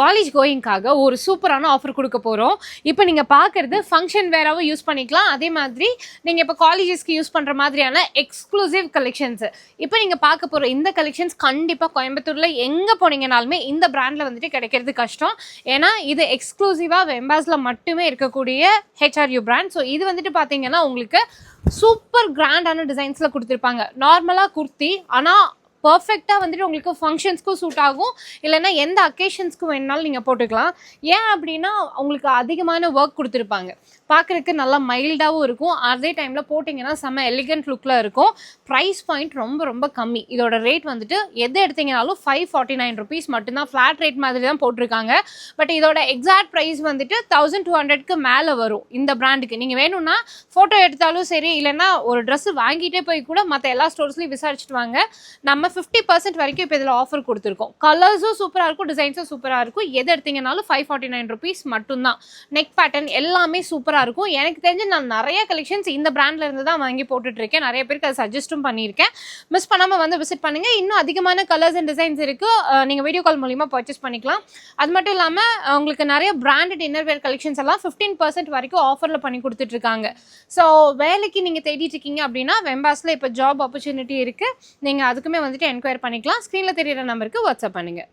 College கோயிங்காக ஒரு சூப்பரான offer கொடுக்க போகிறோம். இப்போ நீங்கள் பார்க்குறது ஃபங்க்ஷன் வேறாவும் யூஸ் பண்ணிக்கலாம். அதே மாதிரி நீங்கள் இப்போ காலேஜஸ்க்கு யூஸ் பண்ணுற மாதிரியான எக்ஸ்க்ளூசிவ் கலெக்ஷன்ஸு. இப்போ நீங்கள் பார்க்க போகிற இந்த கலெக்ஷன்ஸ் கண்டிப்பாக கோயம்புத்தூரில் எங்கே போனீங்கனாலுமே இந்த பிராண்டில் வந்துட்டு கிடைக்கிறது கஷ்டம். ஏன்னா இது எக்ஸ்க்ளூசிவாக வெம்பாஸில் மட்டுமே இருக்கக்கூடிய ஹெச்ஆர்யூ பிராண்ட். ஸோ இது வந்துட்டு பார்த்தீங்கன்னா உங்களுக்கு சூப்பர் கிராண்டான டிசைன்ஸில் கொடுத்துருப்பாங்க. நார்மலாக குர்த்தி, ஆனால் பர்ஃபெக்டாக வந்துட்டு உங்களுக்கு ஃபங்க்ஷன்ஸ்க்கும் சூட் ஆகும், இல்லைன்னா எந்த அக்கேஷன்ஸ்க்கும் வேணுனாலும் நீங்கள் போட்டுக்கலாம். ஏன் அப்படின்னா உங்களுக்கு அதிகமான ஒர்க் கொடுத்துருப்பாங்க, பார்க்குறதுக்கு நல்லா மைல்டாகவும் இருக்கும். அதே டைமில் போட்டிங்கன்னா செம்ம எலிகண்ட் லுக்கில் இருக்கும். ப்ரைஸ் பாயிண்ட் ரொம்ப ரொம்ப கம்மி. இதோட ரேட் வந்துட்டு எது எடுத்தீங்கனாலும் 549 rupees மட்டும்தான். ஃப்ளாட் ரேட் மாதிரி தான் போட்டிருக்காங்க. பட் இதோட எக்ஸாக்ட் ப்ரைஸ் வந்துட்டு 1200க்கு மேலே வரும் இந்த பிராண்டுக்கு. நீங்கள் வேணும்னா ஃபோட்டோ எடுத்தாலும் சரி, இல்லைன்னா ஒரு ட்ரெஸ்ஸு வாங்கிட்டே போய் கூட மற்ற எல்லா ஸ்டோர்ஸ்லையும் விசாரிச்சுட்டு வாங்க. நம்ம 50% வரைக்கும் இப்போ இதில் ஆஃபர் கொடுத்துருக்கோம். கலர்ஸும் சூப்பராக இருக்கும், டிசைன்ஸும் சூப்பராக இருக்கும். எது எடுத்தீங்கனாலும் 549 rupees மட்டும்தான். நெக் பேட்டர்ன் எல்லாமே சூப்பராக இருக்கும். எனக்கு தெரிஞ்சு நான் நிறைய கலெக்ஷன்ஸ் இந்த பிராண்ட்ல இருந்து தான் வாங்கி போட்டுட்ருக்கேன். நிறைய பேருக்கு அதை சஜஸ்ட்டும் பண்ணியிருக்கேன். மிஸ் பண்ணாமல் வந்து விசிட் பண்ணுங்கள். இன்னும் அதிகமான கலர்ஸ் அண்ட் டிசைன்ஸ் இருக்குது. நீங்கள் வீடியோ கால் மூலிமா பர்ச்சேஸ் பண்ணிக்கலாம். அது மட்டும் இல்லாமல் உங்களுக்கு நிறைய பிராண்டட் இன்னர்வேர் கலெக்ஷன்ஸ் எல்லாம் 15% வரைக்கும் ஆஃபரில் பண்ணி கொடுத்துட்ருக்காங்க. ஸோ வேலைக்கு நீங்கள் தேடிட்டு இருக்கீங்க அப்படின்னா வெம்பாஸில் இப்போ ஜாப் ஆப்பர்ச்சுனிட்டி இருக்குது. நீங்கள் அதுக்குமே வந்துட்டு என்கொயர் பண்ணிக்கலாம். ஸ்க்ரீனில் தெரியிற நம்பருக்கு வாட்ஸ்அப் பண்ணுங்கள்.